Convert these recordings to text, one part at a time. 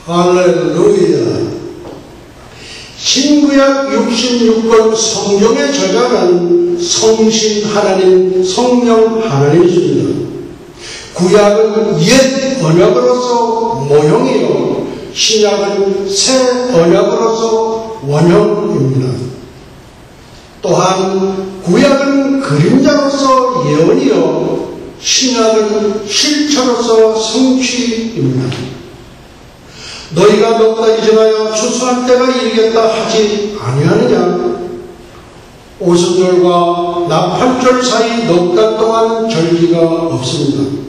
할렐루야. 신구약 66권 성경의 저자는 성신 하나님, 성령 하나님이십니다. 구약은 옛 언약으로서 모형이요, 신약은 새 언약으로서 원형입니다. 또한 구약은 그림자로서 예언이요, 신약은 실체로서 성취입니다. 너희가 넉 달이 지나야 추수할 때가 이르겠다 하지 아니하느냐? 오순절과 나팔절 사이 넉 달 동안 절기가 없습니다.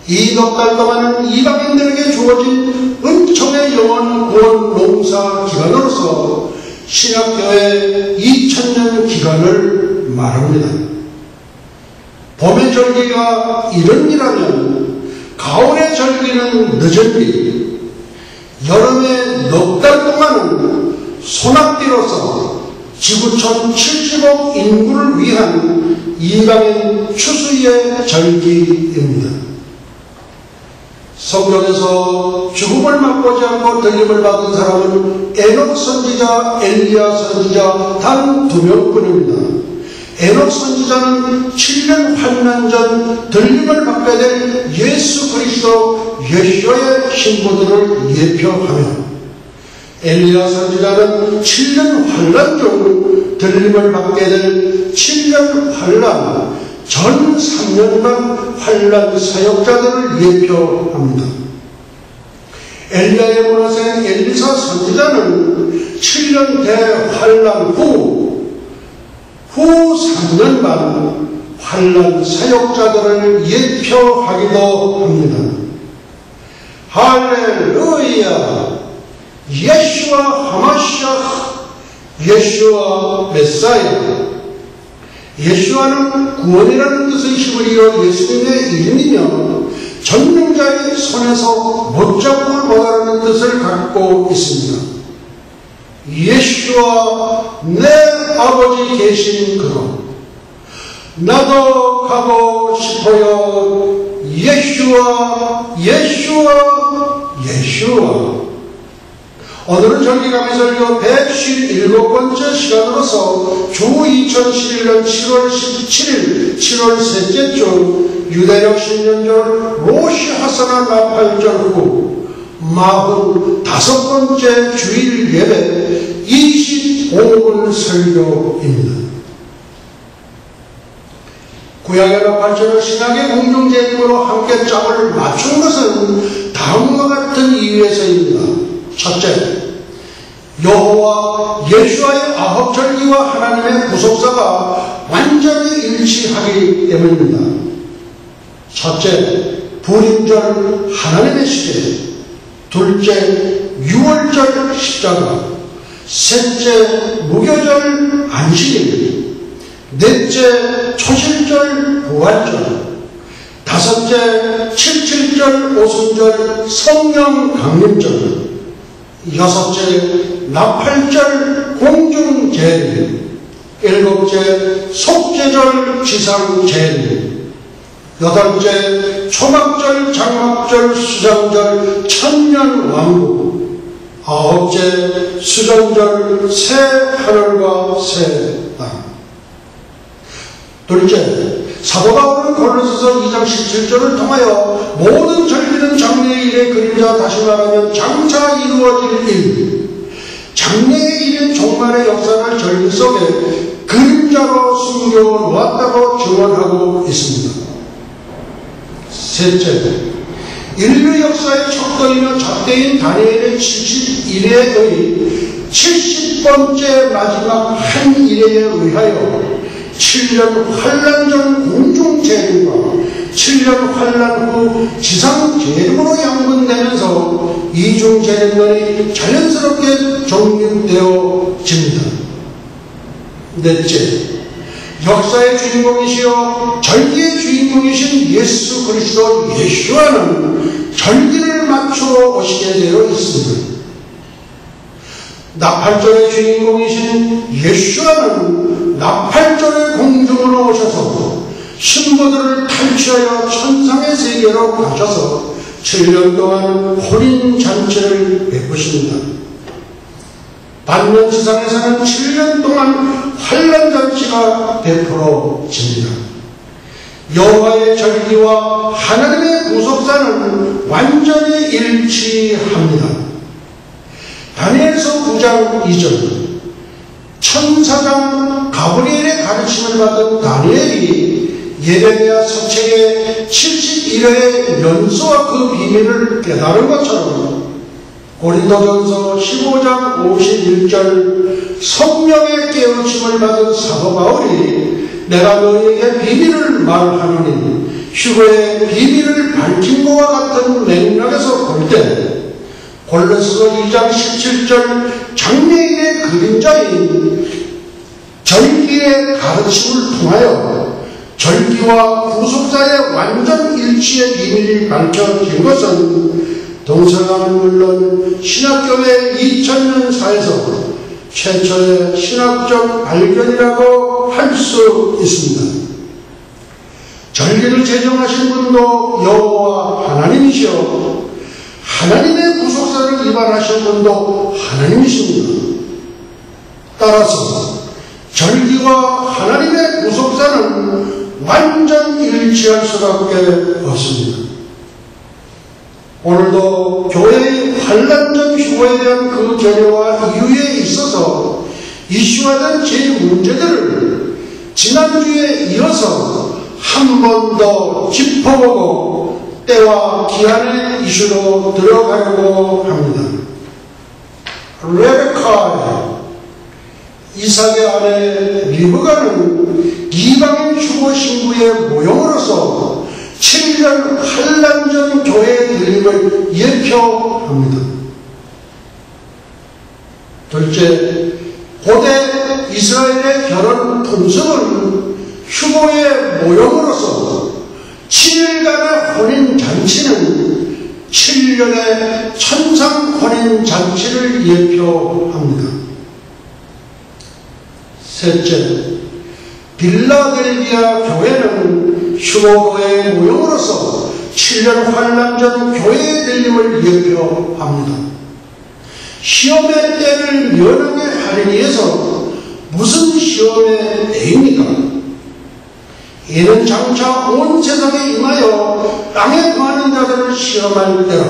이 넉 달 동안은 이방인들에게 주어진 은총의 영원 구원 농사 기간으로서 신약교회 2000년 기간을 말합니다. 봄의 절기가 이른이라면 가을의 절기는 늦은리, 여름의 넉 달 동안은 소낙비로서 지구촌 70억 인구를 위한 이방인 추수의 절기입니다. 성경에서 죽음을 맛보지 않고 들림을 받은 사람은 에녹 선지자, 엘리야 선지자 단 2명뿐입니다. 에녹 선지자는 7년 환난 전 들림을 받게 될 예수 그리스도 예수의 신부들을 예표하며, 엘리야 선지자는 7년 환난 중 들림을 받게 될 7년 환난 전 3년간 환난 사역자들을 예표합니다. 엘리야의 문화생 엘리사 선지자는 7년 대환난 후 3년간 환난 사역자들을 예표하기도 합니다. 할렐루야! 예수와 하마시아, 예수와 메사야. 예수와는 구원이라는 뜻의 히브리어 예수님의 이름이며 전능자의 손에서 못잡음을 못하라는 뜻을 갖고 있습니다. 예수와 내 아버지 계신 그곳, 나도 가고 싶어요. 예수와 예수와 예수와. 오늘은 절기감의설교 117번째 시간으로서 주 2011년 7월 17일 7월 셋째 주 유대력 신년절 로시 하사나 나팔절 후 45번째 주일 예배 25분 설교입니다. 구약의 나팔절을 신약의 공중제임으로 함께 짝을 맞춘 것은 다음과 같은 이유에서입니다. 첫째, 여호와 예수와의 아합절기와 하나님의 구속사가 완전히 일치하기 때문입니다. 첫째, 부림절 하나님의 시대. 둘째, 유월절 십자가. 셋째, 무교절 안식일. 넷째, 초실절 부활절. 다섯째, 칠칠절 오순절 성령 강림절. 여섯째, 나팔절 공중제일. 일곱째, 속죄절 지상제일. 여덟째, 초막절 장막절 수장절 천년왕국. 아홉째, 수정절 새 하늘과 새 땅. 둘째, 사도 바울은 고린도서 2장 17절을 통하여 모든 절기는 장래의 일의 그림자, 다시 말하면 장차 이루어질 일, 장래의 일인 종말의 역사를 절기 속에 그림자로 숨겨놓았다고 증언하고 있습니다. 셋째, 인류 역사의 척도이며 잣대인 다니엘의 71회의 70번째 마지막 한 일에 의하여 7년 환란 전 공중재림과 7년 환란 후 지상재림으로 양분되면서 이중재림론이 자연스럽게 종립되어집니다. 넷째, 역사의 주인공이시여 절기의 주인공이신 예수 그리스도 예수와는 절기를 맞추어 오시게 되어 있습니다. 나팔절의 주인공이신 예수와는 나팔절의 공중으로 오셔서 신부들을 탈취하여 천상의 세계로 가셔서 7년 동안 혼인잔치를 베푸십니다. 반면지상에서는 7년 동안 환란잔치가 베풀어집니다. 여호와의 절기와 하나님의 구속사는 완전히 일치합니다. 다니엘서 9장 2절, 천사장 가브리엘의 가르침을 받은 다니엘이 예레미야 서책의 71회의 연수와 그 비밀을 깨달은 것처럼 고린도전서 15장 51절 성령의 깨우침을 받은 사도 바울이 내가 너희에게 비밀을 말하노니 휴거의 비밀을 밝힌 것과 같은 맥락에서 볼 때 골로새서 2장 17절 장래인의 그림자인 절기의 가르침을 통하여 절기와 구속사의 완전 일치의 비밀이 밝혀진 것은 동서남은 물론 신학교의 2000년사에서 최초의 신학적 발견이라고 할 수 있습니다. 절기를 제정하신 분도 여호와 하나님이시여 하나님의 구속사를 위반하신 분도 하나님이십니다. 따라서 절기와 하나님의 구속사는 완전 일치할 수밖에 없습니다. 오늘도 교회의 환란전 휴거에 대한 그 견해와 이유에 있어서 이슈화된 제 문제들을 지난주에 이어서 한 번 더 짚어보고 때와 기한의 이슈로 들어가려고 합니다. 레베카의 이삭의 아내 리브가는 이방인 휴거 신부의 모형으로서 7년 환란전 교회의 드림을 예표합니다. 둘째, 고대 이스라엘의 결혼 풍습은 휴거의 모형으로서 7일간의 혼인잔치는 7년의 천상 혼인잔치를 예표합니다. 셋째, 빌라델비아 교회는 휴거의 모형으로서 7년 환란전 교회의 들림을 예표합니다. 시험의 때를 면하게 하기 위해서 무슨 시험의 때입니까? 이는 장차 온 세상에 임하여 땅에 거하는 자들을 시험할 때라.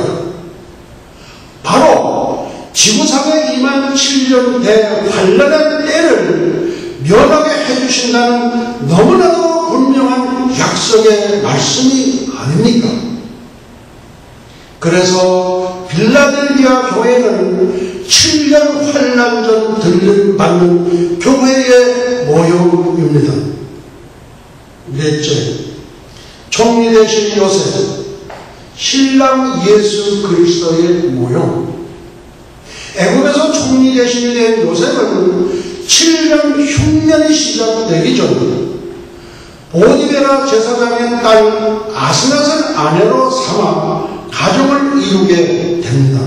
바로 지구상에 임한 7년 대환란의 때를 면하게 해주신다는 너무나도 분명한 약속의 말씀이 아닙니까? 그래서 빌라델비아 교회는 7년 환란전 들림받는 교회의 모형입니다. 넷째, 총리 되신 요셉, 신랑 예수 그리스도의 모형. 애굽에서 총리 대신이 된 요셉은 7년 흉년이 시작되기 전 보디베라 제사장의 딸 아스낫을 아내로 삼아 가족을 이루게 됩니다.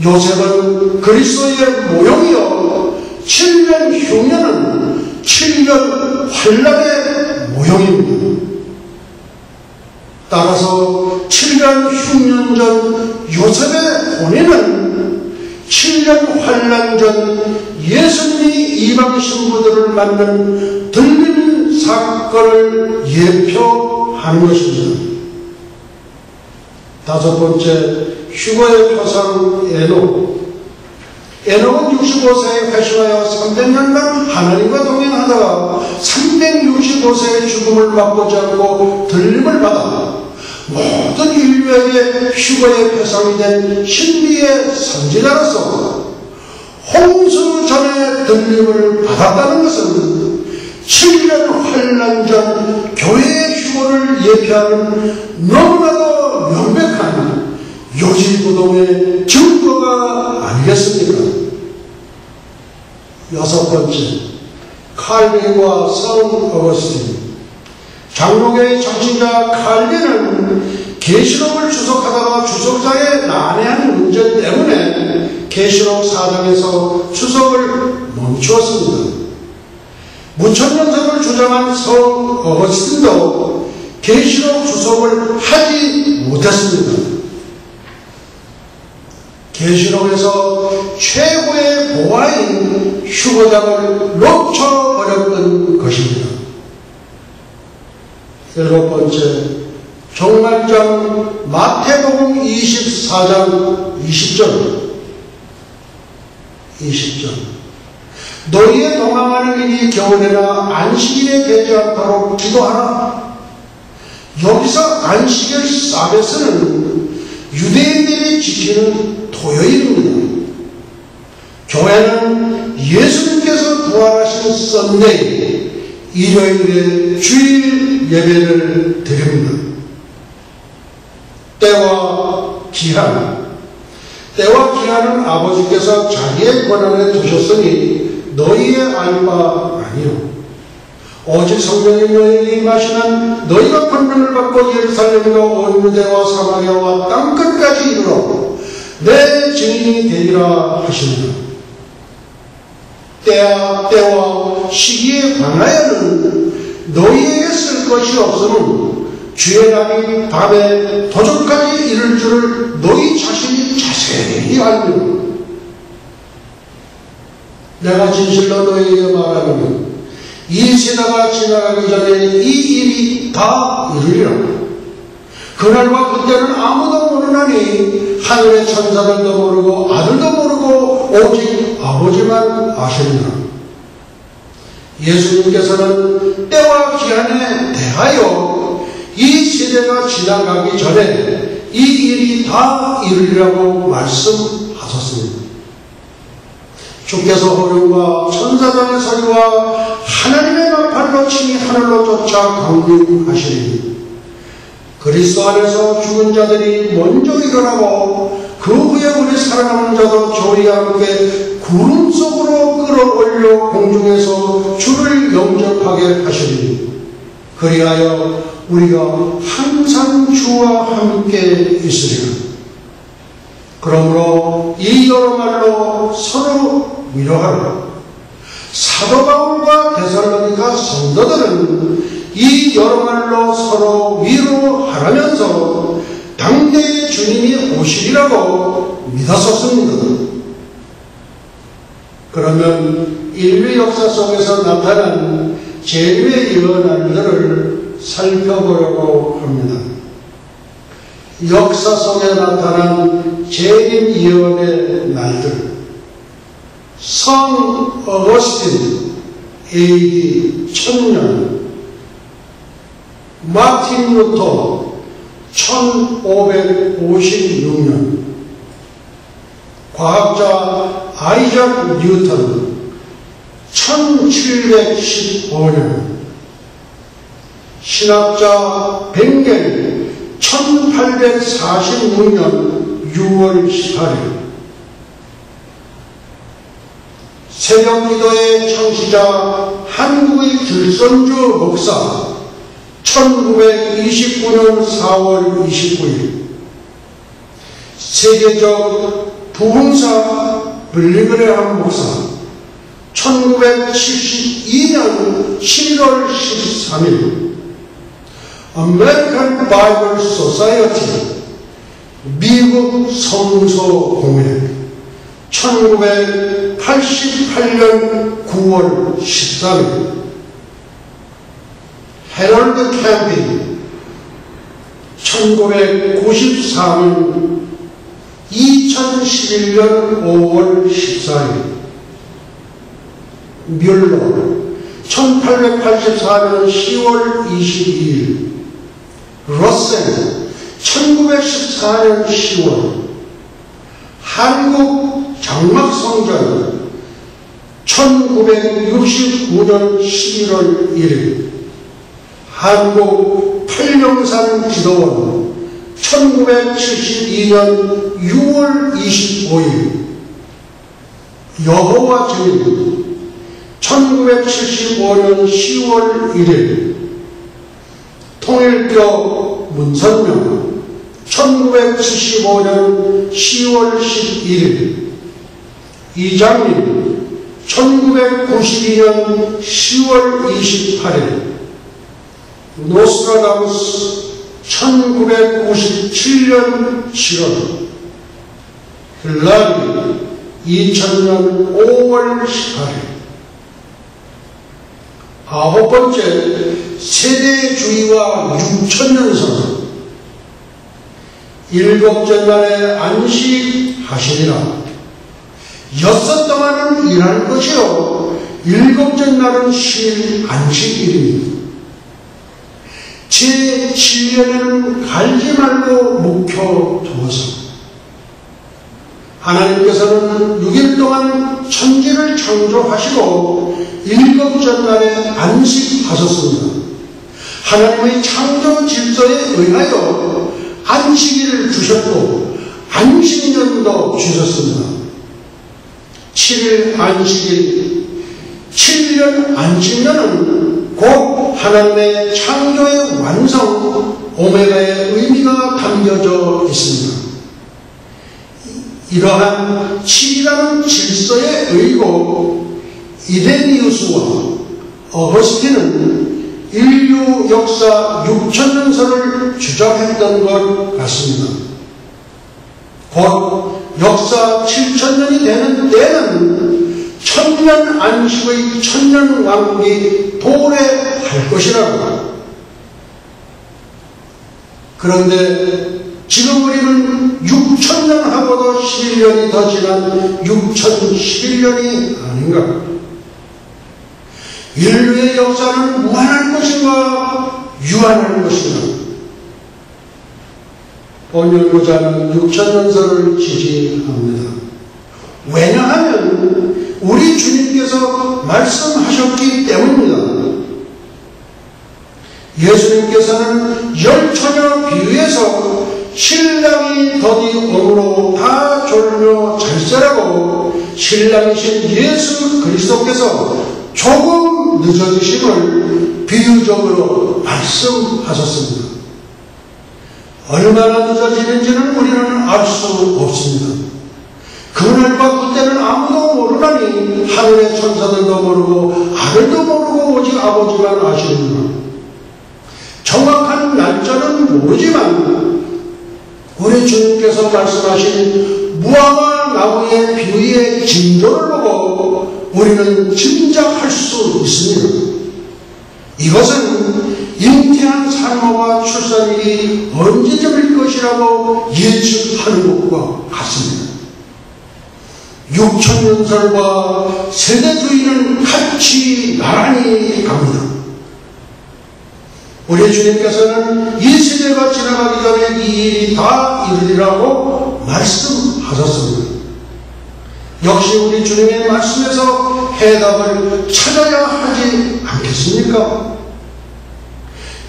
요셉은 그리스도의 모형이요 7년 흉년은 7년 환란의 모형입니다. 따라서 7년 흉년 전 요셉의 혼인은 7년 환란 전 예수님이 이방 신부들을 만난 들림 사건을 예표하는 것입니다. 다섯 번째, 휴거의 표상 에녹. 에녹은 65세에 회심하여 300년간 하나님과 동행하다가 365세의 죽음을 맛보지 않고 들림을 받아 모든 인류에게 휴거의 표상이 된 신비의 선지자로서 홍수 전에 들림을 받았다는 것은 7년 환란 전 교회의 휴거를 예표하는 너무나도 명백한 요지부동의 증거가 아니겠습니까? 여섯 번째, 칼빈과 성 어거스틴. 장로교의 정신자 칼빈은 계시록을 주석하다가 주석자의 난해한 문제 때문에 계시록 4장에서 주석을 멈추었습니다. 무천년설을 주장한 성 어거스틴도 계시록 주석을 하지 못했습니다. 계시록에서 최고의 보화인 휴거장을 놓쳐버렸던 것입니다. 일곱 번째, 종말장 마태복음 24장 20절. 너희의 도망하는 일이 겨울에나 안식일에 되지 않도록 기도하라. 여기서 안식일 사베스는 유대인들이 지키는 토요일입니다. 교회는 예수님께서 부활하신 썬데이, 일요일에 주일 예배를 드립니다. 때와 기한은 아버지께서 자기의 권한에 두셨으니 너희의 알 바 아니요. 오직 성령이 너희에게 임하시면 너희가 권능을 받고 예루살렘과 온 유대와 사마리아와 땅끝까지 이르러 내 증인이 되리라 하시니라. 때와 시기에 관하여는 너희에게 쓸 것이 없으면 주의 날이 밤에 도적까지 이를 줄을 너희 자신이 자세히 알며 내가 진실로 너희에게 말하노니 이 세대가 지나가기 전에 이 일이 다 이르리라. 그날과 그때는 아무도 모르나니 하늘의 천사들도 모르고 아들도 모르고 오직 아버지만 아시리라. 예수님께서는 때와 기한에 대하여 이 세대가 지나가기 전에 이 일이 다 이르리라고 말씀하셨습니다. 주께서 호령과 천사장의 소리와 하나님의 나팔로 친히 하늘로 쫓아 강림하시리니 그리스도 안에서 죽은 자들이 먼저 일어나고 그 후에 우리 살아남은 자도 저희와 함께 구름 속으로 끌어올려 공중에서 주를 영접하게 하시리니 그리하여 우리가 항상 주와 함께 있으리라. 그러므로 이 여러 말로 서로 위로하라. 사도 바울과 데살로니가 성도들은 이 여러 말로 서로 위로하라면서 당대의 주님이 오시리라고 믿었었습니다. 그러면 인류 역사 속에서 나타난 재림의 예언들을 살펴보려고 합니다. 역사 속에 나타난 재림 예언의 날들. 성 어거스틴 AD 1000년, 마틴 루터 1556년, 과학자 아이작 뉴턴 1715년, 신학자 벵겔 1846년 6월 18일, 새벽기도의 창시자 한국의 길선주 목사 1929년 4월 29일, 세계적 부흥사 빌리그레함 목사 1972년 7월 13일, American Bible Society 미국 성서 공회 1988년 9월 13일, 헤럴드 캠핑 1993년 2011년 5월 14일, 뮬러 1884년 10월 22일, 러셀 1914년 10월, 한국 장막성전 1969년 11월 1일, 한국 팔명산 기도원 1972년 6월 25일, 여호와 증인 1975년 10월 1일, 통일교 문선명 1975년 10월 11일, 이장님 1992년 10월 28일, 노스트라다무스 1997년 7월, 힐라리 2000년 5월 18일. 아홉 번째, 세대주의와 6천년 선. 일곱째 날에 안식하시리라. 여섯 동안은 일할 것이요 일곱째 날은 쉴 안식일입니다. 제7년에는 갈지 말고 묵혀두어서 하나님께서는 6일 동안 천지를 창조하시고 일곱째 날에 안식하셨습니다. 하나님의 창조 질서에 의하여 안식일을 주셨고 안식년도 주셨습니다. 7일 안식일, 7년 안식년은 곧 하나님의 창조의 완성, 오메가의 의미가 담겨져 있습니다. 이러한 7이라는 질서에 의고 이레니우스와 어거스틴은 인류 역사 6천년설을 주장했던 것 같습니다. 곧 역사 7천년이 되는 때는 천년 안식의 천년 왕국이 도래할 것이라고. 그런데 지금 우리는 6천년하고도 11년이 더 지난 6011년이 아닌가? 인류의 역사는 무한할 것인가 유한할 것인가? 본연구자는 6천년설을 지지합니다. 왜냐하면 우리 주님께서 말씀하셨기 때문입니다. 예수님께서는 열처녀 비유에서 신랑이 더디 오므로 다 졸며 잘세라고 신랑이신 예수 그리스도께서 조금 늦어지심을 비유적으로 말씀하셨습니다. 얼마나 늦어지는지는 우리는 알 수 없습니다. 그날과 그때는 아무도 모르나니 하늘의 천사들도 모르고 아들도 모르고 오직 아버지만 아시느니라. 정확한 날짜는 모르지만 우리 주님께서 말씀하신 무화과 나무의 비유의 징조를 보고 우리는 짐작할 수 있습니다. 이것은 잉태한 산모가 출산일이 언제쯤일 것이라고 예측하는 것과 같습니다. 6천년설과 세대주의는 같이 나란히 갑니다. 우리 주님께서는 이 세대가 지나가기 전에 이 일이 다 이르리라고 말씀하셨습니다. 역시 우리 주님의 말씀에서 해답을 찾아야 하지 않겠습니까?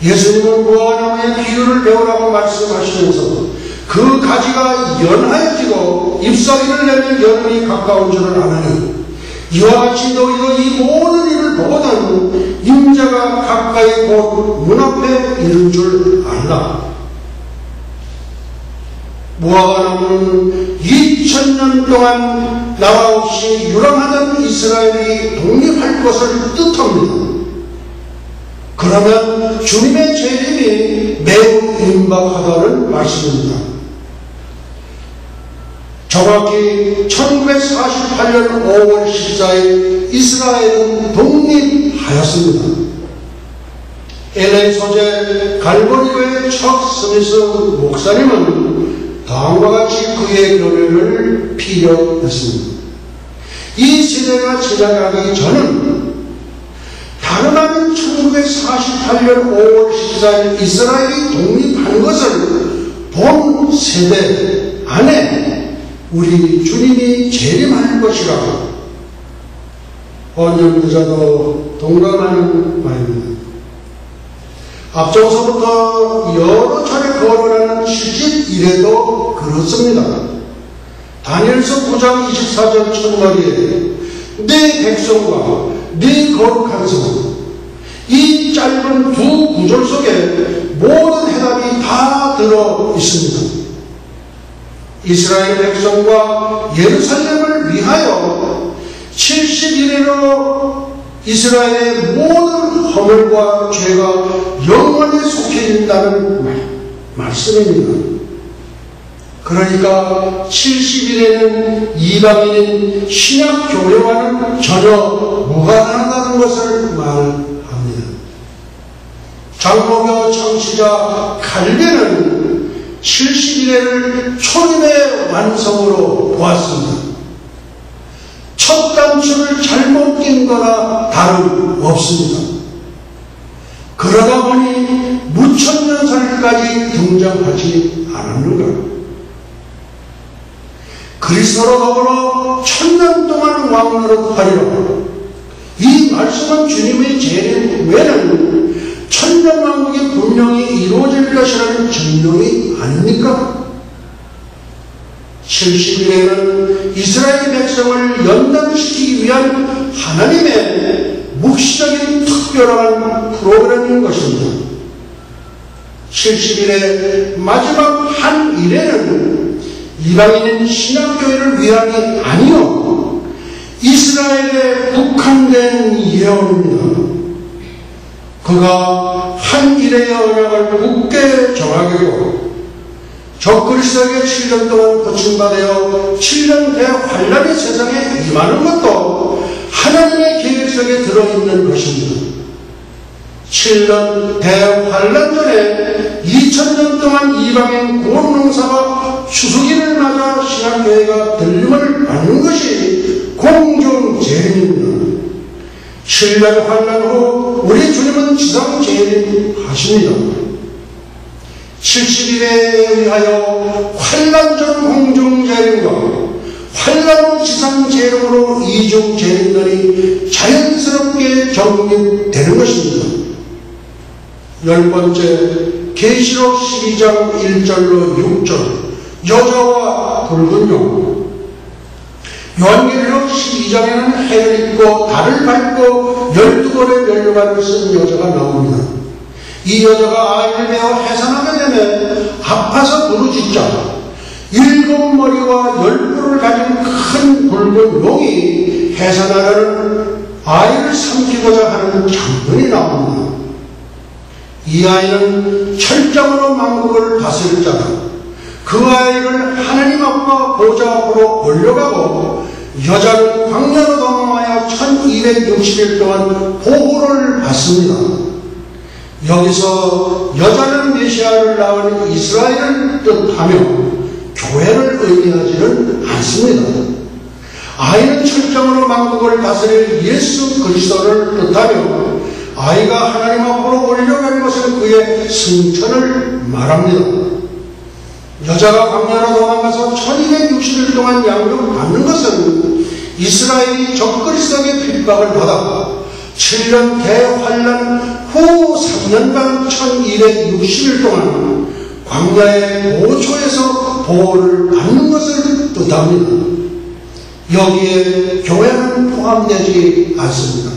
예수님은 무화과나무의 비유를 배우라고 말씀하시면서 그 가지가 연하여지고 잎사귀를 내면 여름이 가까운 줄을 아느니 이와 같이 너희도 이 모든 일을 보거든 임자가 가까이 곧 문 앞에 이른 줄 알라. 무화과나무는 2000년 동안 나라 없이 유랑하던 이스라엘이 독립할 것을 뜻합니다. 그러면 주님의 재림이 매우 임박하다는 말씀입니다. 정확히 1948년 5월 14일 이스라엘은 독립하였습니다. LA 소재 갈보리교의 척 스미스 목사님은 다음과 같이 그의 교훈을 필요했습니다. 이 시대가 지나가기 전은 다름 아닌 1948년 5월 14일 이스라엘이 독립한 것을 본 세대 안에 우리 주님이 재림할 것이라고 번역부자도 동감하는 말입니다. 앞서서부터 여러 차례 거론하는 71에도 그렇습니다. 다니엘서 9장 24절 첫머리에 네 백성과 네 거룩한 성, 이 짧은 두 구절 속에 모든 해답이 다 들어 있습니다. 이스라엘 백성과 예루살렘을 위하여 70일으로 이스라엘의 모든 허물과 죄가 영원히 속해진다는 말씀입니다. 그러니까 70일에는 이방인인 신약교회와는 전혀 무관하다는 것을 말합니다. 장로교 창시자 칼빈은 70일에를 초림의 완성으로 보았습니다. 첫 단추를 잘못 낀 거나 다름없습니다. 그러다 보니 무천년설까지 등장하지 않았는가. 그리스도로 더불어 1000년 동안 왕노릇하리라. 이 말씀은 주님의 재림 외에는 천년왕국이 분명히 이루어질 것이라는 증명이 아닙니까? 70일에는 이스라엘 백성을 연단시키기 위한 하나님의 묵시적인 특별한 프로그램인 것입니다. 70일의 마지막 한 일에는 이방인인 신약교회를 위함이 아니요 이스라엘에 국한된 예언입니다. 그가 한 일의 언약을 굳게 정하기로 적그리스도에게 7년 동안 고침받아 7년 대환란이 세상에 임하는 것도 하나님의 계획 속에 들어있는 것입니다. 7년 대환란 전에 2000년 동안 이방인 구원농사가 추수기를 맞아 신약교회가 들림을 받는 것이 공중재림입니다. 7년 환란 후 우리 주님은 지상 재림하십니다. 70일에 의하여 환란 전 공중재림과 환란 후 지상 재림으로 이중 재림들이 자연스럽게 정립되는 것입니다. 10번째, 계시록 12장 1절로 6절 여자와 붉은 용. 요한계시록 12장에는 해를 입고 달을 밟고 12번의 멸류관을 쓴 여자가 나옵니다. 이 여자가 아이를 베어 해산하게 되면 아파서 부르짖자 7머리와 10뿔을 가진 큰 붉은 용이 해산하려는 아이를 삼키고자 하는 장면이 나옵니다. 이 아이는 철장으로 만국을 다스릴 자다. 그 아이를 하나님 앞과 보좌 앞으로 올려가고 여자는 광야로 도망하여 1260일 동안 보호를 받습니다. 여기서 여자는 메시아를 낳은 이스라엘을 뜻하며 교회를 의미하지는 않습니다. 아이는 철장으로 만국을 다스릴 예수 그리스도를 뜻하며 아이가 하나님 앞으로 올려가는 것은 그의 승천을 말합니다. 여자가 광야로 도망가서 1260일 동안 양육받는 것은 이스라엘이 적그리스도의 핍박을 받아 7년 대환란 후 3년간 1260일 동안 광야의 보초에서 보호를 받는 것을 뜻합니다. 여기에 교회는 포함되지 않습니다.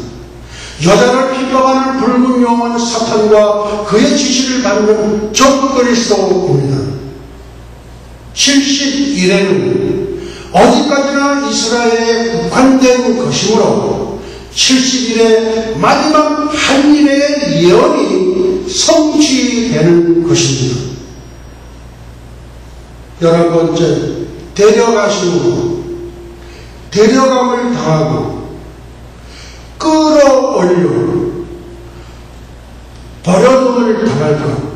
여자를 핍박하는 붉은 용은 사탄과 그의 지시를 받는 적그리스도입니다. 70일에는 어디까지나 이스라엘에 국한된 것이므로 70일의 마지막 한 일의 예언이 성취되는 것입니다. 11번째, 데려가심으로 데려감을 당하고 끌어올려 버려둠을 당할까.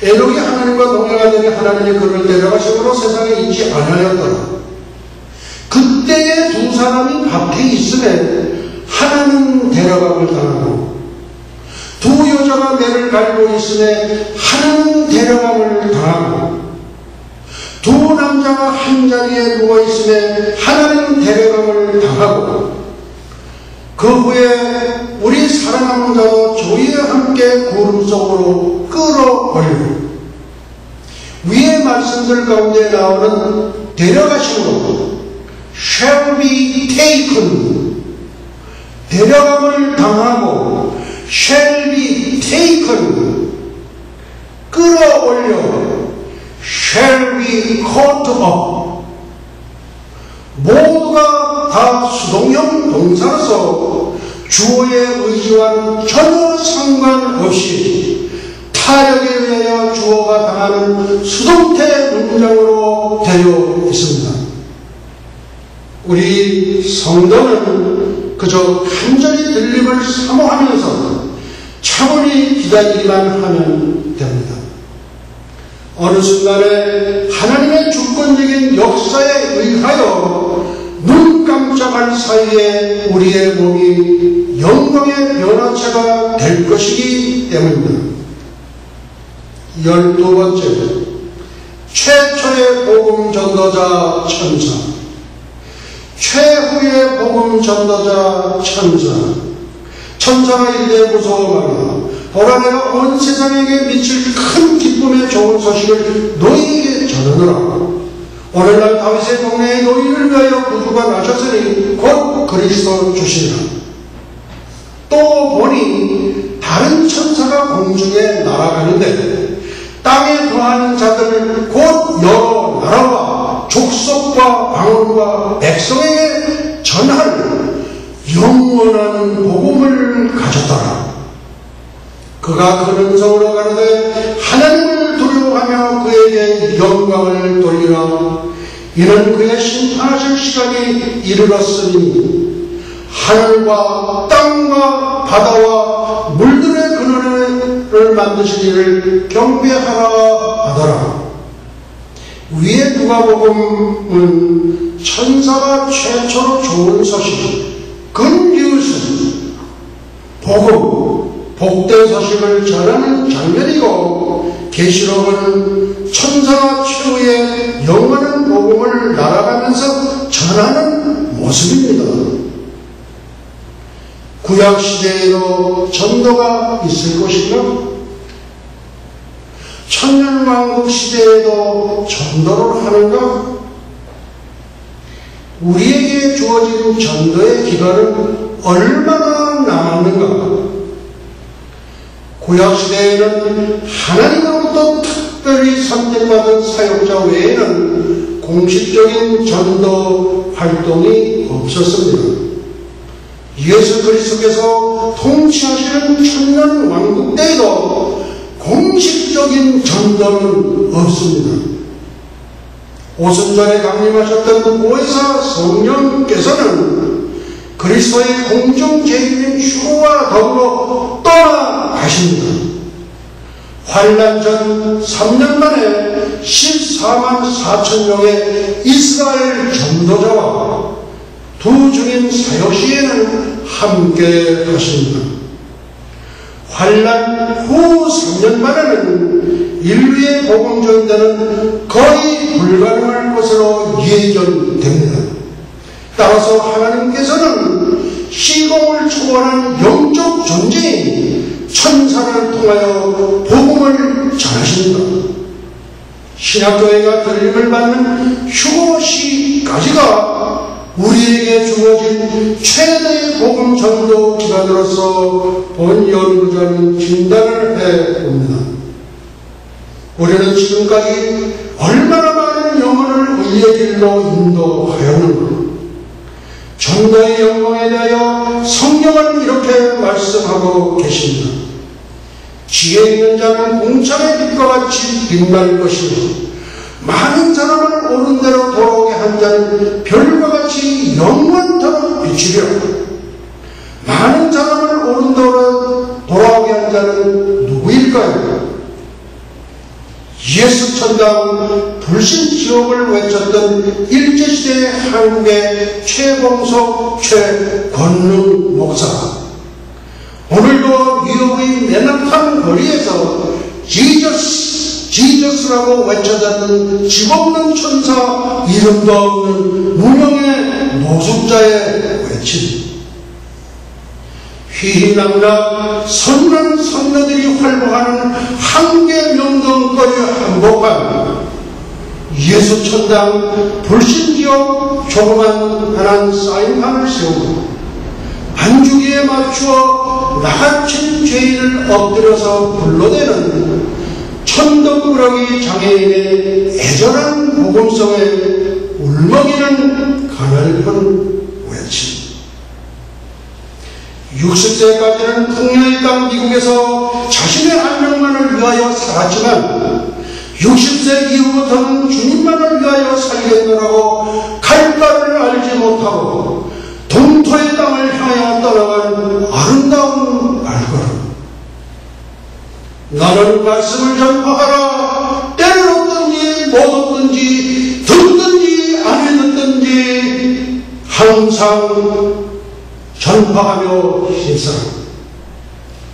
에녹이 하나님과 동행하더니 하나님이 그를 데려가심으로 세상에 있지 아니하였더라. 그때의 두 사람이 밖에 있음에 하나는 데려감을 당하고 두 여자가 매를 갈고 있음에 하나는 데려감을 당하고 두 남자가 한 자리에 누워있음에 하나는 데려감을 당하고 그 후에 우리 사랑하는 자도 조이와 함께 구름 속으로 끌어올리고 위의 말씀들 가운데 나오는 데려가심으로 shall be taken 데려감을 당하고 shall be taken 끌어올려 shall be caught up 모두가 다 수동형 동사로서 주어의 의지와 전혀 상관없이 타력에 의하여 주어가 당하는 수동태 문장으로 되어 있습니다. 우리 성도는 그저 간절히 들림을 사모하면서 차분히 기다리기만 하면 됩니다. 어느 순간에 하나님의 주권적인 역사에 의하여 눈 깜짝할 사이에 우리의 몸이 영광의 변화체가 될 것이기 때문입니다. 12번째, 최초의 복음 전도자 천사, 최후의 복음 전도자 천사. 천사가 이르되 무서워하라. 보라, 내가 온 세상에게 미칠 큰 기쁨의 좋은 소식을 너희에게 전하노라. 오늘날 다윗의 동네에 너희를 위하여 구주가 나셨으니 곧 그리스도 주시라. 또 보니 다른 천사가 공중에 날아가는데 땅에 거하는 자들을 곧 여러 나라와 족속과 방언과 백성에게 전할 영원한 복음을 가졌더라. 그가 큰 음성으로 가로되 하나님을 두려워하며 그에게 영광을 돌리라. 이는 그의 심판하실 시간이 이르렀으니 하늘과 땅과 바다와 물들의 근원을 만드신 이를 경배하라 하더라. 위에 누가복음은 천사가 최초로 좋은 소식, 근기웃은 복음, 복된 소식을 전하는 장면이고, 계시록은 천사가 최후의 영원한 복음을 날아가면서 전하는 모습입니다. 구약시대에도 전도가 있을 것인가? 천년왕국 시대에도 전도를 하는가? 우리에게 주어진 전도의 기간은 얼마나 남았는가? 구약시대에는 하나님으로부터 특별히 선택받은 사역자 외에는 공식적인 전도 활동이 없었습니다. 예수 그리스도께서 통치하시는 천년왕국 때에도 공식적인 전도는 없습니다. 오순절에 강림하셨던 보혜사 성령께서는 그리스도의 공중재림인 휴거와 더불어 떠나가십니다. 환란 전 3년 만에 14만 4천 명의 이스라엘 전도자와 두 주님 사역 시에는 함께 하십니다. 환란 후 3년 만에는 인류의 복음 전도는 거의 불가능할 것으로 예견됩니다. 따라서 하나님께서는 시공을 초월한 영적 존재인 천사를 통하여 복음을 전하십니다. 신약교회가 들림을 받는 휴거 시까지가 우리에게 주어진 최대의 복음 전도 기간으로서 본 연구자는 진단을 해봅니다. 우리는 지금까지 얼마나 많은 영혼을 의의 길로 인도하였는가? 전도의 영광에 대하여 성경은 이렇게 말씀하고 계십니다. 지혜 있는 자는 공창의 빛과 같이 빛날 것이요, 많은 사람을 옳은 대로 돌아오게 한 자는 별과 같이 영원토록 비치려. 많은 사람을 옳은 대로 돌아오게 한 자는 누구일까요? 예수 천당 불신 지옥을 외쳤던 일제시대 한국의 최봉석 최권능 목사, 오늘도 뉴욕의 맨하탄 거리에서 지저스라고 외쳐졌는 집없는 천사, 이름도 없는 무명의 노숙자의 외침, 휘휘낭낭 선한 선녀들이 활보하는 한국의 명동거리 한복판, 예수 천당 불신지옥 조그만 하나 사인판을 세우고 반주기에 맞추어 나같은 죄인을 엎드려서 불러대는 천덕꾸러기 장애인의 애절한 복음성에 울먹이는 가늘픈 외침, 60세까지는 풍요의 땅 미국에서 자신의 안녕만을 위하여 살았지만 60세 이후부터는 주님만을 위하여 살겠노라고 갈 바를 알지 못하고 동토의 땅을 향하여 떠나간 아름다운 날걸음. 나는 말씀을 전파하라. 때를 얻든지 못 얻든지 듣든지 안 듣든지 항상 전파하며 힘쓰라.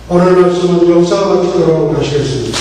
오늘 말씀은 역사가 마치도록 하시겠습니다.